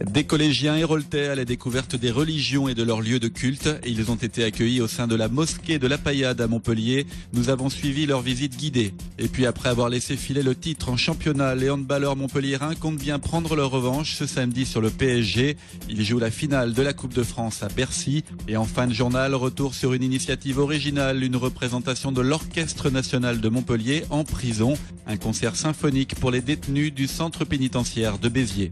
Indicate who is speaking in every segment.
Speaker 1: Des collégiens héroltais à la découverte des religions et de leurs lieux de culte. Ils ont été accueillis au sein de la mosquée de la Paillade à Montpellier. Nous avons suivi leur visite guidée. Et puis après avoir laissé filer le titre en championnat, les handballeurs montpelliérains comptent bien prendre leur revanche ce samedi sur le PSG. Ils jouent la finale de la Coupe de France à Bercy. Et en fin de journal, retour sur une initiative originale, une représentation de l'Orchestre national de Montpellier en prison. Un concert symphonique pour les détenus du centre pénitentiaire de Béziers.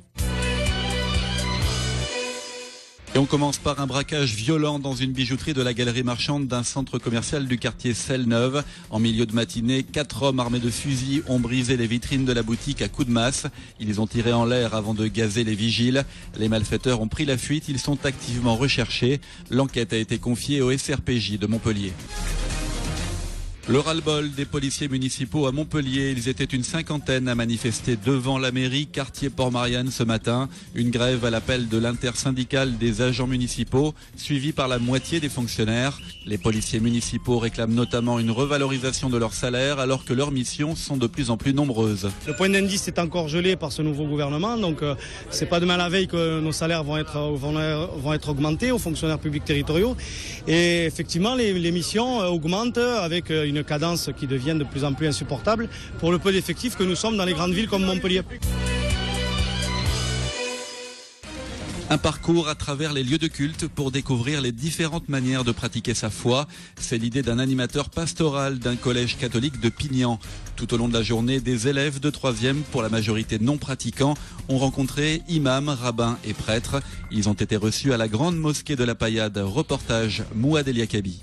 Speaker 1: Et on commence par un braquage violent dans une bijouterie de la galerie marchande d'un centre commercial du quartier Selle-Neuve. En milieu de matinée, 4 hommes armés de fusils ont brisé les vitrines de la boutique à coups de masse. Ils ont tiré en l'air avant de gazer les vigiles. Les malfaiteurs ont pris la fuite, ils sont activement recherchés. L'enquête a été confiée au SRPJ de Montpellier. Le ras-le-bol des policiers municipaux à Montpellier. Ils étaient une cinquantaine à manifester devant la mairie quartier Port-Marianne ce matin. Une grève à l'appel de l'intersyndicale des agents municipaux, suivie par la moitié des fonctionnaires. Les policiers municipaux réclament notamment une revalorisation de leur salaire alors que leurs missions sont de plus en plus nombreuses.
Speaker 2: Le point d'indice est encore gelé par ce nouveau gouvernement, donc c'est pas demain la veille que nos salaires vont être augmentés aux fonctionnaires publics territoriaux. Et effectivement, les missions augmentent avec une cadence qui devient de plus en plus insupportable pour le peu d'effectifs que nous sommes dans les grandes villes comme Montpellier.
Speaker 1: Un parcours à travers les lieux de culte pour découvrir les différentes manières de pratiquer sa foi. C'est l'idée d'un animateur pastoral d'un collège catholique de Pignan. Tout au long de la journée, des élèves de 3e, pour la majorité non pratiquants, ont rencontré imams, rabbins et prêtres. Ils ont été reçus à la grande mosquée de la Paillade. Reportage Mouad El Yakabi.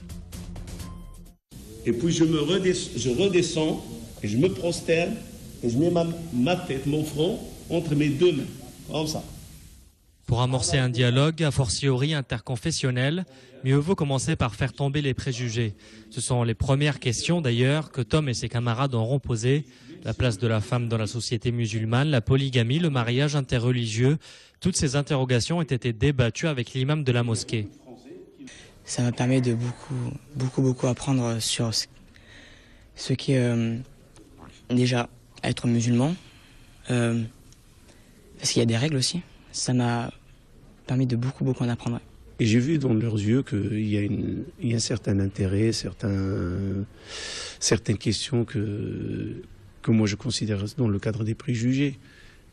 Speaker 3: Et puis je redescends et je me prosterne et je mets ma tête, mon front entre mes deux mains, comme ça.
Speaker 4: Pour amorcer un dialogue, a fortiori interconfessionnel, mieux vaut commencer par faire tomber les préjugés. Ce sont les premières questions d'ailleurs que Tom et ses camarades auront posées. La place de la femme dans la société musulmane, la polygamie, le mariage interreligieux. Toutes ces interrogations ont été débattues avec l'imam de la mosquée.
Speaker 5: Ça me permet de beaucoup apprendre sur ce qu'est déjà être musulman, parce qu'il y a des règles aussi. Ça m'a permis de beaucoup en apprendre.
Speaker 6: Et j'ai vu dans leurs yeux qu'il y a un certain intérêt, certaines questions que moi je considère dans le cadre des préjugés.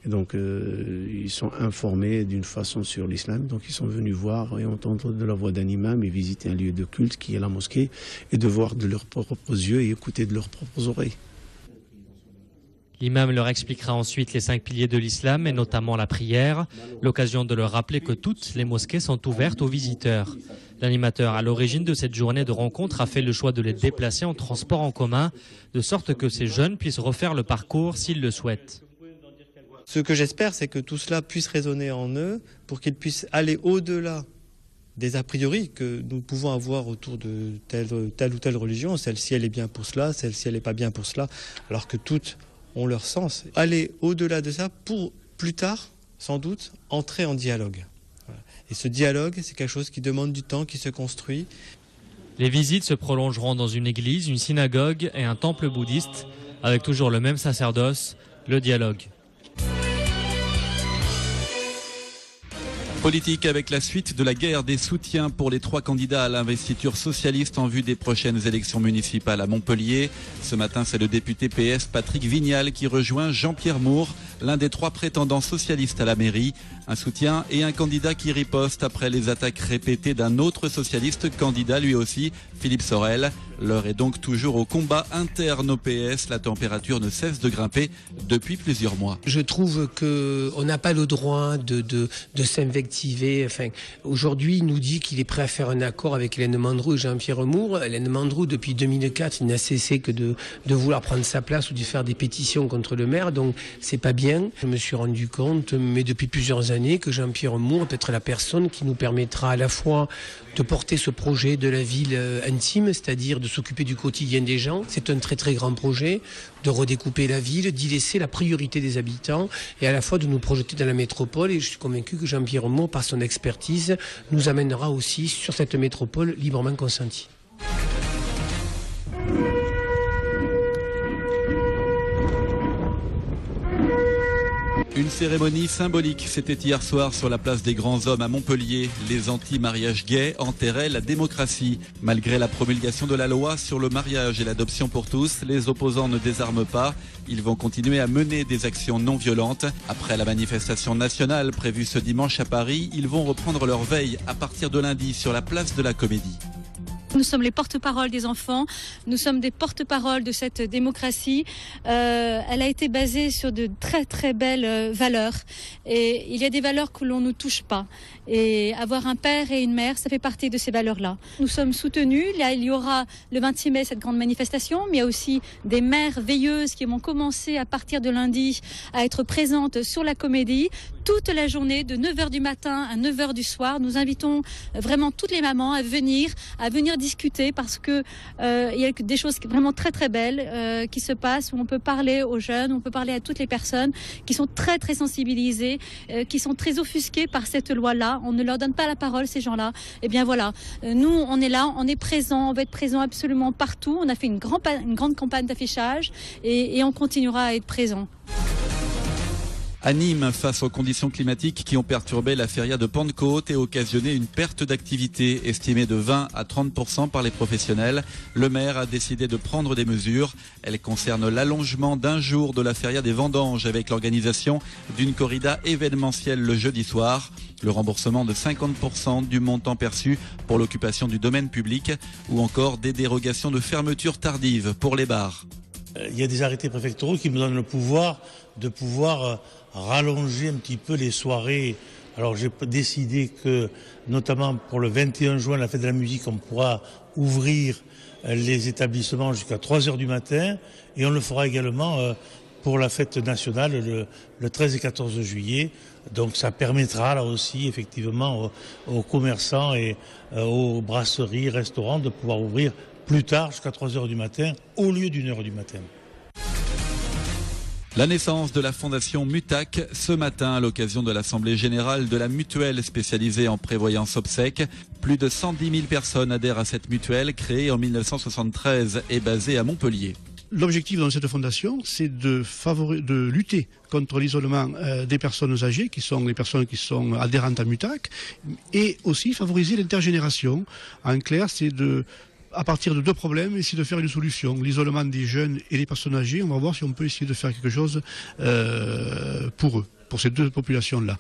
Speaker 6: Et donc ils sont informés d'une façon sur l'islam, donc ils sont venus voir et entendre de la voix d'un imam et visiter un lieu de culte qui est la mosquée et de voir de leurs propres yeux et écouter de leurs propres oreilles.
Speaker 4: L'imam leur expliquera ensuite les 5 piliers de l'islam et notamment la prière, l'occasion de leur rappeler que toutes les mosquées sont ouvertes aux visiteurs. L'animateur à l'origine de cette journée de rencontre a fait le choix de les déplacer en transport en commun, de sorte que ces jeunes puissent refaire le parcours s'ils le souhaitent.
Speaker 7: Ce que j'espère, c'est que tout cela puisse résonner en eux pour qu'ils puissent aller au-delà des a priori que nous pouvons avoir autour de telle ou telle religion. Celle-ci, elle est bien pour cela, celle-ci, elle n'est pas bien pour cela, alors que toutes ont leur sens. Aller au-delà de ça pour, plus tard, sans doute, entrer en dialogue. Voilà. Et ce dialogue, c'est quelque chose qui demande du temps, qui se construit.
Speaker 4: Les visites se prolongeront dans une église, une synagogue et un temple bouddhiste, avec toujours le même sacerdoce, le dialogue.
Speaker 1: Politique avec la suite de la guerre des soutiens pour les 3 candidats à l'investiture socialiste en vue des prochaines élections municipales à Montpellier. Ce matin, c'est le député PS Patrick Vignal qui rejoint Jean-Pierre Moore, l'un des 3 prétendants socialistes à la mairie. Un soutien et un candidat qui riposte après les attaques répétées d'un autre socialiste candidat lui aussi, Philippe Sorel. L'heure est donc toujours au combat interne au PS. La température ne cesse de grimper depuis plusieurs mois.
Speaker 8: Je trouve qu'on n'a pas le droit de s'invectiver. Enfin, aujourd'hui, il nous dit qu'il est prêt à faire un accord avec Hélène Mandroux et Jean-Pierre Moore. Hélène Mandroux, depuis 2004, il n'a cessé que de vouloir prendre sa place ou de faire des pétitions contre le maire. Donc, c'est pas bien. Je me suis rendu compte, mais depuis plusieurs années, que Jean-Pierre Moore peut être la personne qui nous permettra à la fois de porter ce projet de la ville intime, c'est-à-dire de s'occuper du quotidien des gens. C'est un très très grand projet, de redécouper la ville, d'y laisser la priorité des habitants et à la fois de nous projeter dans la métropole. Et je suis convaincu que Jean-Pierre Moore, par son expertise, nous amènera aussi sur cette métropole librement consentie.
Speaker 1: Une cérémonie symbolique, c'était hier soir sur la place des Grands Hommes à Montpellier. Les anti-mariages gays enterraient la démocratie. Malgré la promulgation de la loi sur le mariage et l'adoption pour tous, les opposants ne désarment pas. Ils vont continuer à mener des actions non violentes. Après la manifestation nationale prévue ce dimanche à Paris, ils vont reprendre leur veille à partir de lundi sur la place de la Comédie.
Speaker 9: Nous sommes les porte-parole des enfants, nous sommes des porte-parole de cette démocratie. Elle a été basée sur de très très belles valeurs et il y a des valeurs que l'on ne touche pas. Et avoir un père et une mère, ça fait partie de ces valeurs-là. Nous sommes soutenus, là il y aura le 26 mai cette grande manifestation, mais il y a aussi des mères veilleuses qui vont commencer à partir de lundi à être présentes sur la Comédie toute la journée de 9h du matin à 9h du soir. Nous invitons vraiment toutes les mamans à venir discuter parce que il y a des choses vraiment très très belles qui se passent où on peut parler aux jeunes, on peut parler à toutes les personnes qui sont très très sensibilisées, qui sont très offusquées par cette loi-là. On ne leur donne pas la parole, ces gens-là. Eh bien voilà, nous on est là, on est présents, on va être présents absolument partout. On a fait une grande campagne d'affichage et on continuera à être présents.
Speaker 1: À Nîmes, face aux conditions climatiques qui ont perturbé la feria de Pentecôte et occasionné une perte d'activité estimée de 20 à 30% par les professionnels, le maire a décidé de prendre des mesures. Elles concernent l'allongement d'un jour de la feria des vendanges avec l'organisation d'une corrida événementielle le jeudi soir, le remboursement de 50% du montant perçu pour l'occupation du domaine public ou encore des dérogations de fermeture tardive pour les bars.
Speaker 10: Il y a des arrêtés préfectoraux qui me donnent le pouvoir de rallonger un petit peu les soirées. Alors j'ai décidé que, notamment pour le 21 juin, la fête de la musique, on pourra ouvrir les établissements jusqu'à 3h du matin. Et on le fera également pour la fête nationale le 13 et 14 juillet. Donc ça permettra là aussi effectivement aux commerçants et aux brasseries, restaurants de pouvoir ouvrir plus tard jusqu'à 3h du matin au lieu d'1h du matin.
Speaker 1: La naissance de la fondation Mutac ce matin à l'occasion de l'Assemblée générale de la mutuelle spécialisée en prévoyance obsèques. Plus de 110 000 personnes adhèrent à cette mutuelle créée en 1973 et basée à Montpellier.
Speaker 11: L'objectif dans cette fondation, c'est de lutter contre l'isolement des personnes âgées, qui sont les personnes qui sont adhérentes à Mutac, et aussi favoriser l'intergénération. En clair, c'est à partir de deux problèmes, essayer de faire une solution. L'isolement des jeunes et des personnes âgées, on va voir si on peut essayer de faire quelque chose pour eux, pour ces deux populations-là.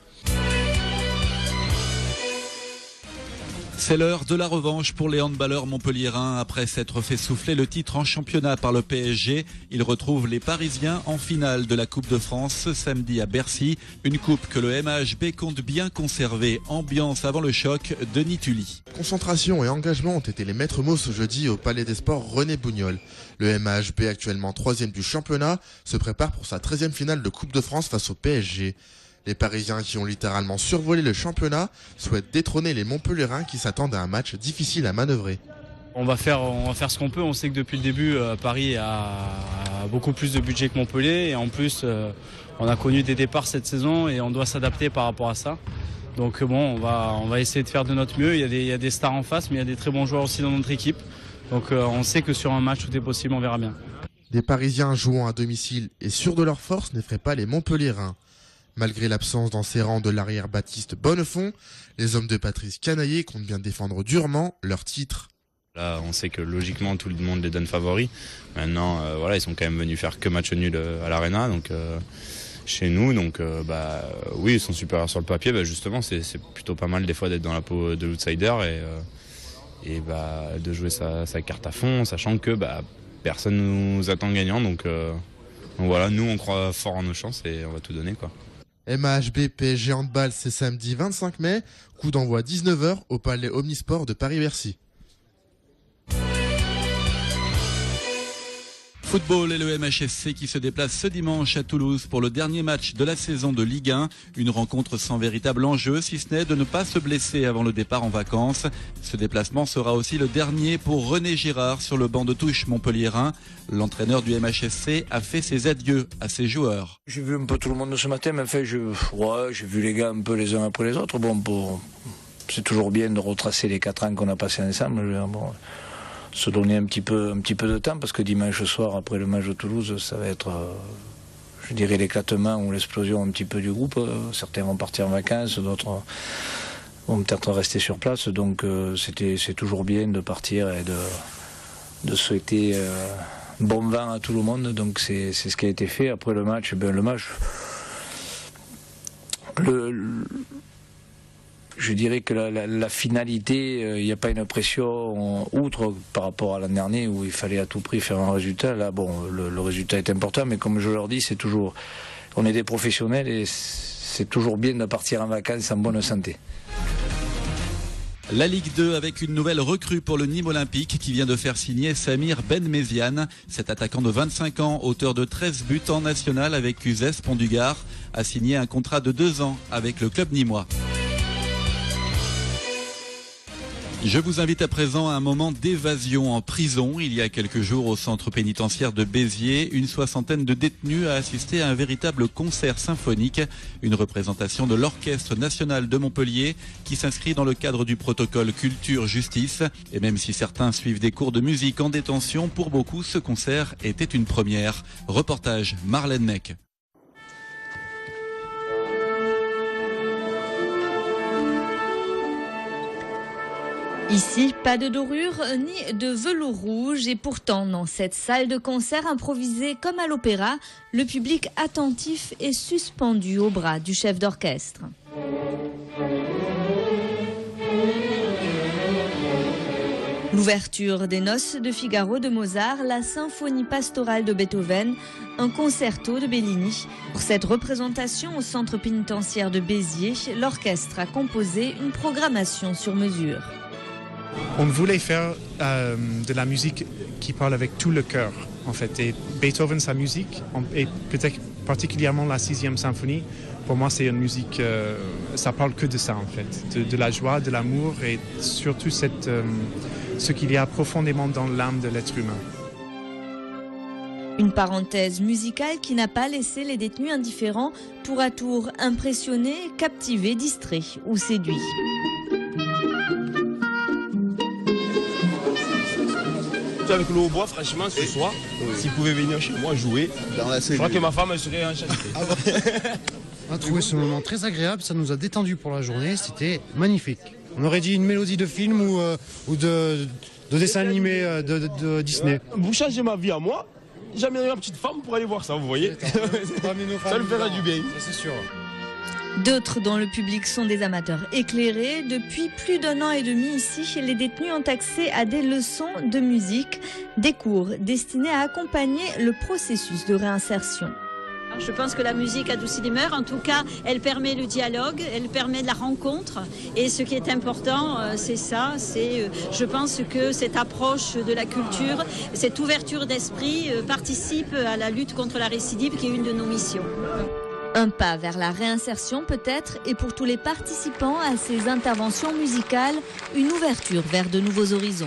Speaker 1: C'est l'heure de la revanche pour les handballeurs montpelliérains. Après s'être fait souffler le titre en championnat par le PSG, ils retrouvent les Parisiens en finale de la Coupe de France ce samedi à Bercy. Une coupe que le MHB compte bien conserver. Ambiance avant le choc, Denis Tully.
Speaker 12: Concentration et engagement ont été les maîtres mots ce jeudi au Palais des Sports René Bougnol. Le MHB, actuellement 3e du championnat, se prépare pour sa 13e finale de Coupe de France face au PSG. Les Parisiens, qui ont littéralement survolé le championnat, souhaitent détrôner les Montpelliérains qui s'attendent à un match difficile à manœuvrer.
Speaker 13: On va faire ce qu'on peut. On sait que depuis le début, Paris a beaucoup plus de budget que Montpellier. Et en plus, on a connu des départs cette saison et on doit s'adapter par rapport à ça. Donc bon, on va essayer de faire de notre mieux. Il y a des stars en face, mais il y a des très bons joueurs aussi dans notre équipe. Donc on sait que sur un match, tout est possible, on verra bien.
Speaker 12: Les Parisiens jouant à domicile et sûrs de leur force n'effraient pas les Montpelliérains. Malgré l'absence dans ses rangs de l'arrière Baptiste Bonnefond, les hommes de Patrice Canaillé comptent bien défendre durement leur titre.
Speaker 14: Là, on sait que logiquement tout le monde les donne favoris. Maintenant, ils sont quand même venus faire que match nul à l'Arena, donc chez nous. Donc, oui, ils sont supérieurs sur le papier. Justement, c'est plutôt pas mal des fois d'être dans la peau de l'outsider et de jouer sa carte à fond, sachant que personne nous attend gagnant. Donc voilà, nous on croit fort en nos chances et on va tout donner, quoi.
Speaker 12: MHB PSG Handball, c'est samedi 25 mai, coup d'envoi 19h au Palais Omnisport de Paris-Bercy.
Speaker 1: Football et le MHSC qui se déplace ce dimanche à Toulouse pour le dernier match de la saison de Ligue 1. Une rencontre sans véritable enjeu, si ce n'est de ne pas se blesser avant le départ en vacances. Ce déplacement sera aussi le dernier pour René Girard sur le banc de touche montpelliérain. L'entraîneur du MHSC a fait ses adieux à ses joueurs.
Speaker 15: J'ai vu un peu tout le monde ce matin, mais enfin, j'ai vu les gars un peu les uns après les autres. C'est toujours bien de retracer les 4 ans qu'on a passés ensemble. Se donner un petit peu de temps, parce que dimanche soir, après le match de Toulouse, ça va être, je dirais, l'éclatement ou l'explosion un petit peu du groupe. Certains vont partir en vacances, d'autres vont peut-être rester sur place. Donc c'est toujours bien de partir et de souhaiter bon vent à tout le monde. Donc c'est ce qui a été fait. Après le match, je dirais que la finalité, il n'y a pas une pression outre par rapport à l'an dernier où il fallait à tout prix faire un résultat. Là, bon, le résultat est important, mais comme je leur dis, on est des professionnels et c'est toujours bien de partir en vacances en bonne santé.
Speaker 1: La Ligue 2 avec une nouvelle recrue pour le Nîmes Olympique qui vient de faire signer Samir Benmeziane. Cet attaquant de 25 ans, auteur de 13 buts en national avec Uzès Pont du Gard, a signé un contrat de 2 ans avec le club nîmois. Je vous invite à présent à un moment d'évasion en prison. Il y a quelques jours au centre pénitentiaire de Béziers, une soixantaine de détenus a assisté à un véritable concert symphonique, une représentation de l'Orchestre national de Montpellier qui s'inscrit dans le cadre du protocole culture-justice. Et même si certains suivent des cours de musique en détention, pour beaucoup ce concert était une première. Reportage Marlène Neck.
Speaker 16: Ici, pas de dorure ni de velours rouge et pourtant, dans cette salle de concert improvisée comme à l'opéra, le public attentif est suspendu au bras du chef d'orchestre. L'ouverture des Noces de Figaro de Mozart, la symphonie pastorale de Beethoven, un concerto de Bellini. Pour cette représentation au centre pénitentiaire de Béziers, l'orchestre a composé une programmation sur mesure.
Speaker 17: On voulait faire de la musique qui parle avec tout le cœur, en fait. Et Beethoven, sa musique, et peut-être particulièrement la 6e symphonie, pour moi, c'est une musique, ça parle que de ça, en fait. De la joie, de l'amour et surtout ce qu'il y a profondément dans l'âme de l'être humain.
Speaker 16: Une parenthèse musicale qui n'a pas laissé les détenus indifférents, tour à tour impressionnés, captivés, distraits ou séduits.
Speaker 18: Avec le hautbois, franchement, ce soir, s'il pouvait venir chez moi jouer, je crois que ma femme elle serait enchantée.
Speaker 19: On a trouvé ce moment très agréable, ça nous a détendu pour la journée, c'était magnifique. On aurait dit une mélodie de film ou de dessin animé de Disney.
Speaker 18: Vous changez ma vie à moi, j'amènerai ma petite femme pour aller voir ça, vous voyez. Ça lui fera du bien.
Speaker 19: C'est sûr.
Speaker 16: D'autres dans le public sont des amateurs éclairés. Depuis plus d'1 an et demi ici, les détenus ont accès à des leçons de musique, des cours destinés à accompagner le processus de réinsertion.
Speaker 20: Je pense que la musique adoucit les mœurs. En tout cas, elle permet le dialogue, elle permet de la rencontre. Et ce qui est important, c'est ça. Je pense que cette approche de la culture, cette ouverture d'esprit participe à la lutte contre la récidive qui est une de nos missions.
Speaker 16: Un pas vers la réinsertion peut-être, et pour tous les participants à ces interventions musicales, une ouverture vers de nouveaux horizons.